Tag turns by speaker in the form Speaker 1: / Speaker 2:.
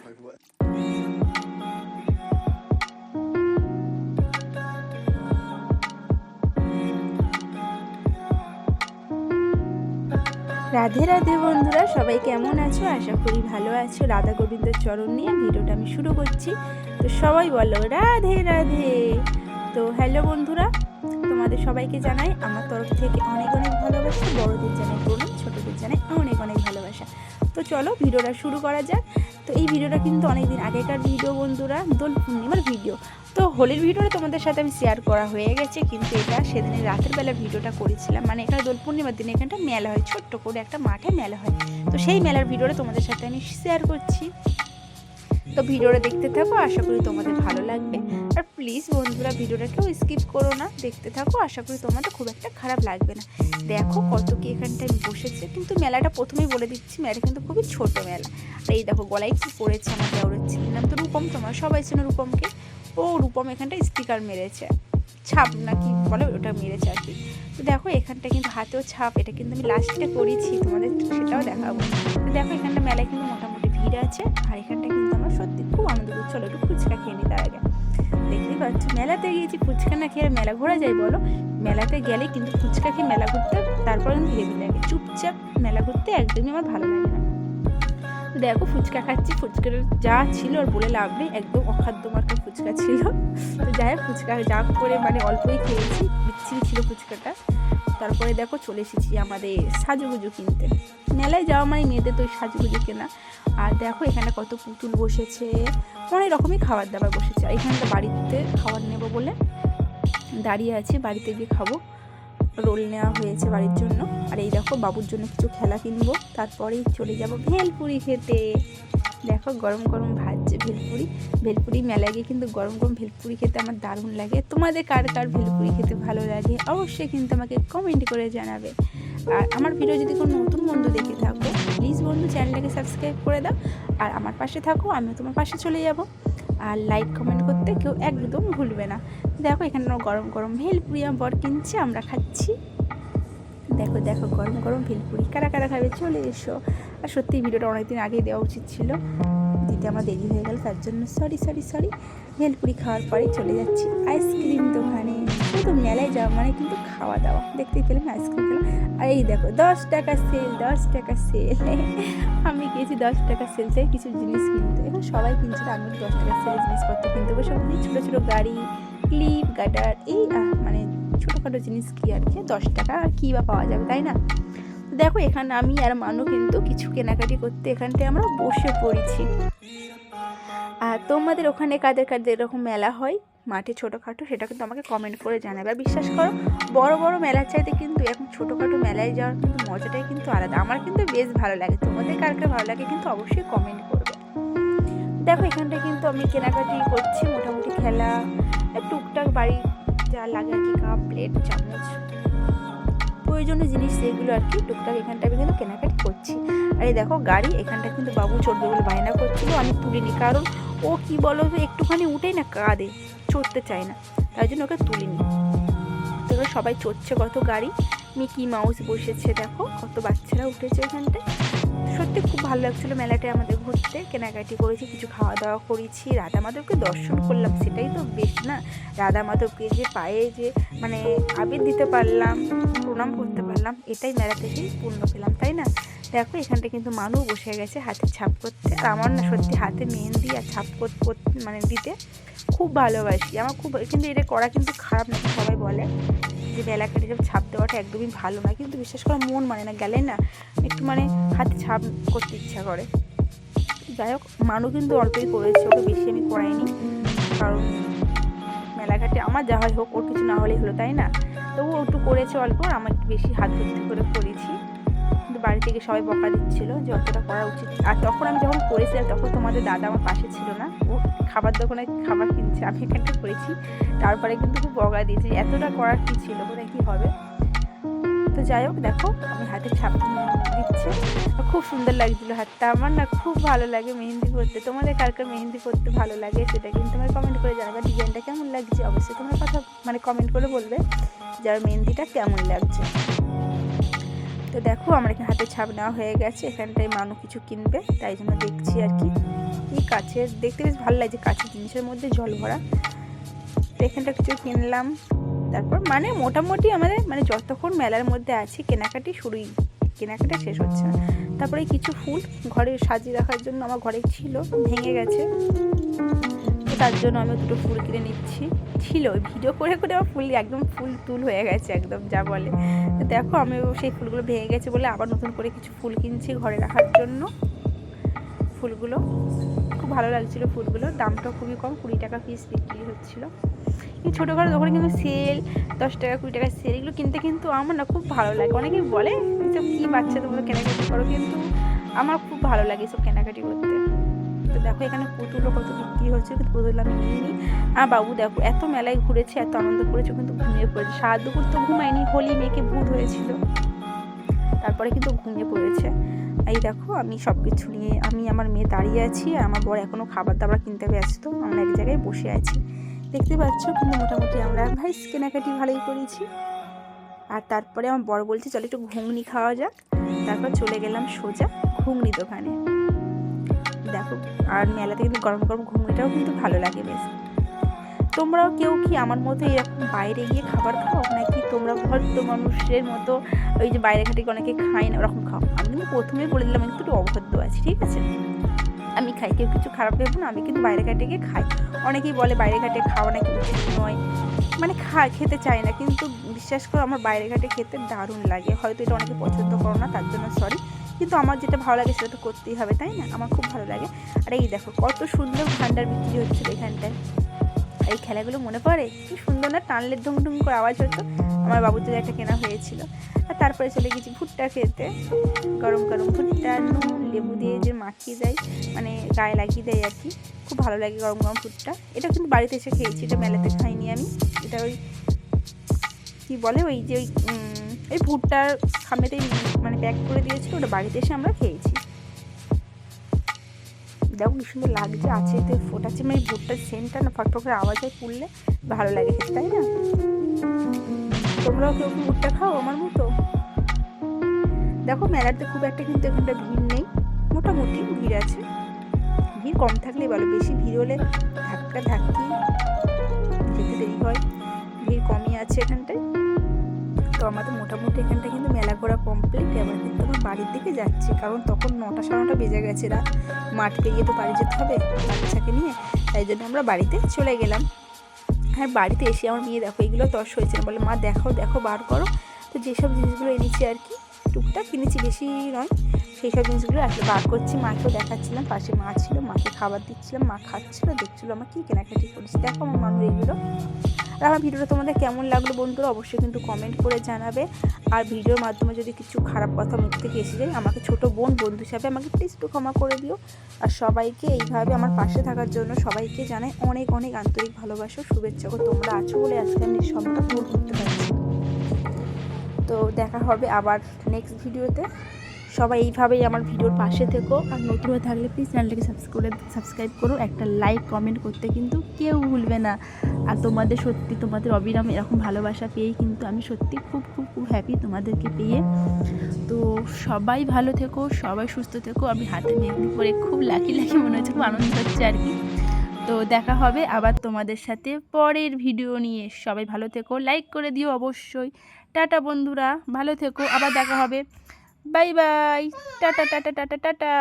Speaker 1: রাধে রাধে বন্ধুরা, সবাই কেমন আছো? আশা করি ভালো আছো। রাধা গোবিন্দের চরণ নিয়ে ভিডিওটা আমি শুরু করছি। তো সবাই বলো রাধে রাধে। তো হ্যালো বন্ধুরা, তোমাদের সবাইকে জানাই আমার তরফ থেকে অনেক অনেক ভালোবাসা। বড়দের জানাই প্রণাম, ছোটদের জানাই অনেক অনেক ভালোবাসা। তো চলো ভিডিওটা শুরু করা যাক। তো এই ভিডিওটা কিন্তু অনেকদিন আগেকার ভিডিও বন্ধুরা, দোল পূর্ণিমার ভিডিও। তো হোলির ভিডিওটা তোমাদের সাথে আমি শেয়ার করা হয়ে গেছে, কিন্তু এটা সেদিনের রাতের বেলা ভিডিওটা করেছিলাম। মানে এখানে দোল পূর্ণিমার দিনে এখানটা মেলা হয়, ছোট্ট করে একটা মাঠে মেলা হয়। তো সেই মেলার ভিডিওটা তোমাদের সাথে আমি শেয়ার করছি। তো ভিডিওটা দেখতে থাকো, আশা করি তোমাদের ভালো লাগবে। আর প্লিজ বন্ধুরা, ভিডিওটা কেউ স্কিপ করো না, দেখতে থাকো, আশা করি তোমাদের খুব একটা খারাপ লাগবে না। দেখো কত কি এখানটায় বসেছে, কিন্তু মেলাটা প্রথমেই বলে দিচ্ছি, মেলাটা কিন্তু খুবই ছোট মেলা। আর এই দেখো গলায় কি পড়েছে আমার দেওরের ছেলের নাম তো রূপম, তোমরা সবাই চেনো রূপমকে। ও রূপম এখানটায় স্টিকার মেরেছে, ছাপ নাকি বলে ওটা মেরেছে আর কি। তো দেখো এখানটা কিন্তু হাতেও ছাপ, এটা কিন্তু আমি লাস্টে করেছি, তোমাদের সেটাও দেখাবো। তো দেখো এখানটা মেলায় কিন্তু মোটামুটি ভিড় আছে। আর এখানটা কিন্তু আমরা সত্যি খুব আনন্দ করছি। চলো একটু ফুচকা খেয়ে নিই তার আগে। দেখতেই পাচ্ছ মেলাতে গিয়েছি, ফুচকা না খেয়ে মেলা ঘোরা যায় বলো? মেলাতে গেলে কিন্তু ফুচকা খেয়ে মেলা ঘুরতে তারপর কিন্তু হেভি লাগে। চুপচাপ মেলা ঘুরতে একদমই আমার ভালো লাগে না। দেখো ফুচকা খাচ্ছি, ফুচকাটা যা ছিল আর বলে লাভ নেই, একদম অখাদ্য মার্কা ফুচকা ছিল। তো যাই হোক ফুচকা যা করে মানে অল্পই খেয়েছি, বিচ্ছিরি ছিল ফুচকাটা। তারপরে দেখো চলে এসেছি আমাদের সাজুগুজু কিনতে। মেলায় যাওয়া মানে মেয়েদের তো ওই সাজুগুজু কেনা। আর দেখো এখানে কত পুতুল বসেছে, অনেক রকমই খাবার দাবার বসেছে। আর এখানটা বাড়িতে খাবার নেবো বলে দাঁড়িয়ে আছি, বাড়িতে গিয়ে খাবো। রোল নেওয়া হয়েছে বাড়ির জন্য। আর এই দেখো বাবুর জন্য কিছু খেলা কিনবো, তারপরেই চলে যাব ভেলপুরি খেতে। দেখো গরম গরম ভাজছে ভেলপুরি। ভেলপুরি মেলায় গিয়ে কিন্তু গরম গরম ভেলপুরি খেতে আমার দারুণ লাগে। তোমাদের কার কার ভেলপুরি খেতে ভালো লাগে অবশ্যই কিন্তু আমাকে কমেন্ট করে জানাবে। আর আমার ভিডিও যদি কোনো নতুন বন্ধু দেখে থাকো, প্লিজ বন্ধু চ্যানেলটাকে সাবস্ক্রাইব করে দাও। আর আমার পাশে থাকো, আমিও তোমার পাশে চলে যাব। আর লাইক কমেন্ট করতে কেউ একদম ভুলবে না। দেখো এখানে গরম গরম ভেলপুরি আমার বর কিনছে, আমরা খাচ্ছি। দেখো দেখো গরম গরম ভেলপুরি, কারা কারা খাবে চলে এসো। আর সত্যি ভিডিওটা অনেকদিন আগেই দেওয়া উচিত ছিল, দিতে আমার দেরি হয়ে গেল, তার জন্য সরি। ভেলপুরি খাওয়ার পরেই চলে যাচ্ছি আইসক্রিম দোকানে। শুধু মেলায় যাওয়া মানে কিন্তু খাওয়া দাওয়া। দেখতেই পেলাম আইসক্রিম খেলাম। আর এই দেখো 10 টাকা সেল, 10 টাকা সেল। আমি গিয়েছি 10 টাকা সেল থেকে কিছু জিনিস কিনতে। এখন সবাই কিনছিল, আমি 10 টাকা সেলের জিনিসপত্র কিনতে বসে ছোটো ছোটো গাড়ি, ক্লিপ, গাডার, এই মানে ছোটোখাটো জিনিস কি আর কি, 10 টাকা আর কী বা পাওয়া যাবে, তাই না? দেখো এখানে আমি আর মানু কিন্তু কিছু কেনাকাটি করতে এখানটায় আমরা বসে পড়েছি। আর তোমাদের ওখানে কাদের কাদের এরকম মেলা হয় মাঠে ছোটোখাটো, সেটা কিন্তু আমাকে কমেন্ট করে জানাবে। আর বিশ্বাস করো বড় বড় মেলার চাইতে কিন্তু এখন ছোটোখাটো মেলায় যাওয়ার কিন্তু মজাটাই কিন্তু আলাদা। আমার কিন্তু বেশ ভালো লাগে, তোমাদের কার কার ভালো লাগে কিন্তু অবশ্যই কমেন্ট করবে। দেখো এখানটায় কিন্তু আমি কেনাকাটি করছি, মোটামুটি খেলা টুকটাক বাড়ি যা লাগে আর কি, কাপ প্লেট চামচ প্রয়োজনীয় জিনিস যেগুলো আর কি টুকটাক এখানটা আমি কিন্তু কেনাকাটি করছি। আর এই দেখো গাড়ি, এখানটা কিন্তু বাবু চড়বে বলে বায়না করছিল, আমি তুলিনি, কারণ ও কি বলো তো একটুখানি উঠেই না কাঁদে, চড়তে চায় না, তাই জন্য ওকে তুলিনি। তো সবাই চড়ছে কত গাড়ি, মিকি মাউস বসেছে, দেখো কত বাচ্চারা উঠেছে এখানটায়। সত্যি খুব ভালো লাগছিলো মেলাটায় আমাদের ঘুরতে। কেনাকাটি করেছি, কিছু খাওয়া দাওয়া করেছি, রাধা মাধবকে দর্শন করলাম, সেটাই তো বেশ না? রাধা মাধবকে যে পায়ে যে মানে আবির দিতে পারলাম, প্রণাম করতে পারলাম, এটাই মেলা থেকেই পূর্ণ পেলাম, তাই না? দেখো এখানটা কিন্তু মানুষ বসে গেছে হাতে ছাপ করতে। আর আমার না সত্যি হাতে মেহেন্দি আর ছাপ করতে মানে দিতে খুব ভালোবাসি, আমার খুব, কিন্তু এটা করা কিন্তু খারাপ নাকি সবাই বলে যে মেলা কেটে সব ছাপ দেওয়াটা একদমই ভালো না, কিন্তু বিশ্বাস করা মন মানে না, গেলে না একটু মানে হাতে ছাপ করতে ইচ্ছা করে। যাই হোক মানু কিন্তু অল্পই করেছে, ওকে বেশি আমি করাইনি, কারণ মেলাঘাটে আমার যা হয় হোক, ওর কিছু না হলেই হলো, তাই না? তবুও একটু করেছে অল্প, আমার একটু বেশি হাত ভর্তি করে করেছি। কিন্তু বাড়ি থেকে সবাই বকা দিচ্ছিল যে অতটা করা উচিত। আর তখন আমি যখন করেছিলাম তখন তোমাদের দাদা আমার পাশে ছিল না, ও খাবার দোকানে খাবার কিনছে, আমি এখানটা করেছি। তারপরে কিন্তু খুব বকা দিয়েছি, এতটা করার কী ছিল, কোথায় কী হবে। তো যাই হোক দেখো আমি হাতে ছাপ দিচ্ছে, খুব সুন্দর লাগছিলো হাতটা আমার, না খুব ভালো লাগে মেহেন্দি করতে। তোমাদের কার কার মেহেন্দি করতে ভালো লাগে সেটা কিন্তু তোমার কমেন্ট করে জানাবে। ডিজাইনটা কেমন লাগছে অবশ্যই তোমার কথা মানে কমেন্ট করে বলবে যার মেহেন্দিটা কেমন লাগছে। তো দেখো আমার এখানে হাতে ছাপ নেওয়া হয়ে গেছে, এখানটায় মানু কিছু কিনবে তাই জন্য দেখছি আর কি এই কাছের দেখতে বেশ ভালো লাগছে, কাছের জিনিসের মধ্যে জল ভরা। তো এখানটা কিছু কিনলাম। তারপর মানে মোটামুটি আমাদের মানে যতক্ষণ মেলার মধ্যে আছি কেনাকাটা শেষ হচ্ছে না। তারপরে কিছু ফুল ঘরে সাজিয়ে রাখার জন্য আমার ঘরে ছিল, ভেঙে গেছে, তো তার জন্য আমি দুটো ফুল কিনে নিচ্ছি। ছিল ভিডিও করে আমার ফুল একদম ফুল তুল হয়ে গেছে একদম যা বলে। তো দেখো আমি সেই ফুলগুলো ভেঙে গেছে বলে আবার নতুন করে কিছু ফুল কিনছি ঘরে রাখার জন্য। ফুলগুলো খুব ভালো লাগছিলো, ফুলগুলো দামটাও খুবই কম, 20 টাকা পিস বিক্রি হচ্ছিলো। এই ছোটোখাটো দোকানে কিন্তু সেল 10 টাকা 20 টাকা সেল, এগুলো কিনতে কিন্তু আমার না খুব ভালো লাগে। অনেকেই বলে এসব কী বাচ্চা তোমরা কেনাকাটি করো, কিন্তু আমার খুব ভালো লাগে এসব কেনাকাটি করতে। তো দেখো এখানে পুতুলও কত বিক্রি হচ্ছে, কিন্তু পুতুল আমি নিইনি। আর বাবু দেখো এত মেলায় ঘুরেছে, এত আনন্দ করেছে, কিন্তু ঘুমিয়ে পড়েছে। সারা দুপুর তো ঘুমায়নি, হোলি মেয়েকে ভূত হয়েছিল, তারপরে কিন্তু ঘুমিয়ে পড়েছে। এই দেখো আমি সব কিছু নিয়ে আমি আমার মেয়ে দাঁড়িয়ে আছি, আর আমার বর এখনও খাবার দাবার কিনতে ব্যস্ত, আমরা এক জায়গায় বসে আছি দেখতে পাচ্ছ। কিন্তু মোটামুটি আমরা ভাই কেনাকাটি ভালোই করেছি। আর তারপরে আমার বর বলছে চলো একটু ঘুগনি খাওয়া যাক, তারপর চলে গেলাম সোজা ঘুগনি দোকানে। দেখো আর মেলাতে কিন্তু গরম গরম ঘুগনিটাও কিন্তু ভালো লাগে বেশ। তোমরাও কেউ কি আমার মতো এরকম বাইরে গিয়ে খাবার খাও, নাকি তোমরা ভদ্র মানুষের মতো ওই যে বাইরে ঘাটে অনেকে খায় না ওরকম খাও? আমি কিন্তু প্রথমেই বলে দিলাম আমি একটু অভদ্র আছি, ঠিক আছে? আমি খাই, কেউ কিছু খারাপ ভেবো না, আমি কিন্তু বাইরে ঘাটে গিয়ে খাই। অনেকেই বলে বাইরে ঘাটে খাওয়া নাকি উচিত নয়, মানে খেতে চায় না, কিন্তু বিশ্বাস করো আমার বাইরে ঘাটে খেতে দারুণ লাগে। হয়তো এটা অনেকে পছন্দ করো না, তার জন্য সরি, কিন্তু আমার যেটা ভালো লাগে সেটা তো করতেই হবে, তাই না? আমার খুব ভালো লাগে। আর এই দেখো কত সুন্দর ভান্ডার বিক্রি হচ্ছিল এখানটায়। এই খেলাগুলো মনে পড়ে, কি সুন্দর না, টানলে ঢুং ঢুং করে আওয়াজ হতো। আমার বাবুর জন্য একটা কেনা হয়েছিল। আর তারপরে চলে গেছি ভুট্টা খেতে। গরম গরম ভুট্টা নুন লেবু দিয়ে যে মাখিয়ে দেয়, মানে গায়ে লাগিয়ে দেয় আর কি, খুব ভালো লাগে গরম গরম ভুট্টা। এটা কিন্তু বাড়িতে এসে খেয়েছি, এটা মেলাতে খাইনি আমি। এটা ওই কী বলে ওই যে ওই ভুট্টার খামেতেই মানে প্যাক করে দিয়েছিল, ওটা বাড়িতে এসে আমরা খেয়েছি। দেখো কি সুন্দর লাগছে, আছে তো ফোটাচ্ছে, মানে ভুট্টার সেন্টটা না ফটফট করে আওয়াজ হয় পুড়লে, ভালো লাগে খেতে, তাই না? তোমরাও কেউ কি ভুট্টা খাও আমার মতো? দেখো মেলাতে খুব একটা কিন্তু এখানটা ভিড় নেই, মোটামুটি ভিড় আছে। ভিড় কম থাকলেই ভালো, বেশি ভিড় হলে ধাক্কা ধাক্কি যেতে দেরি হয়। ভিড় কমই আছে এখানটায়। তো আমাদের মোটামুটি এখানটা কিন্তু মেলা ঘোরা কমপ্লিট। এবার কিন্তু আমার বাড়ির দিকে যাচ্ছি, কারণ তখন 9টা 9:30 বেজে গেছে রাত, মাঠ পেরিয়ে তো বাড়ি যেতে হবে বাচ্চাকে নিয়ে, তাই জন্য আমরা বাড়িতে চলে গেলাম। আর বাড়িতে এসে আমার মেয়ে দেখো এগুলো তস হয়েছে না, বলে মা দেখো দেখো বার করো। তো যেসব জিনিসগুলো এনেছি আর কি, টুকটাক কিনেছি, বেশি নয়, সেই সব জিনিসগুলো আসলে বার করছি, মাকেও দেখাচ্ছিলাম, পাশে মা ছিল, মাকে খাবার দিচ্ছিলাম, মা খাচ্ছিলো, দেখছিলো আমার কী কেনাকাটি করেছি। দেখো আমার মানুষ এগুলো। আর আমার ভিডিওটা তোমাদের কেমন লাগলো বন্ধুরা অবশ্যই কিন্তু কমেন্ট করে জানাবে। আর ভিডিওর মাধ্যমে যদি কিছু খারাপ কথা মুখ থেকে এসে যায়, আমাকে ছোটো বন্ধু হিসাবে আমাকে প্লিজ একটু ক্ষমা করে দিও। আর সবাইকে এইভাবে আমার পাশে থাকার জন্য সবাইকে জানাই অনেক অনেক আন্তরিক ভালোবাসা, শুভেচ্ছা। তোমরা আছো বলে আজকে আমি সবটা পূরণ করতে পারছি। তো দেখা হবে আবার নেক্সট ভিডিওতে। সবাই এইভাবেই আমার ভিডিওর পাশে থেকো। আর নতুন হয়ে থাকলে প্লিজ চ্যানেলটাকে সাবস্ক্রাইব করো, একটা লাইক কমেন্ট করতে কিন্তু কেউ ভুলবে না। আর তোমাদের সত্যি তোমাদের অবিরাম এরকম ভালোবাসা পেয়েই কিন্তু আমি সত্যি খুব খুব খুব হ্যাপি তোমাদেরকে পেয়ে। তো সবাই ভালো থেকো, সবাই সুস্থ থেকো। আমি হাতে মেহেন্দি পরে খুব লাকি মনে হচ্ছে, খুব আনন্দ হচ্ছে আর কি। তো দেখা হবে আবার তোমাদের সাথে পরের ভিডিও নিয়ে। সবাই ভালো থেকো, লাইক করে দিও অবশ্যই। টাটা বন্ধুরা, ভালো থেকো, আবার দেখা হবে। Bye bye, tata tata tata tata.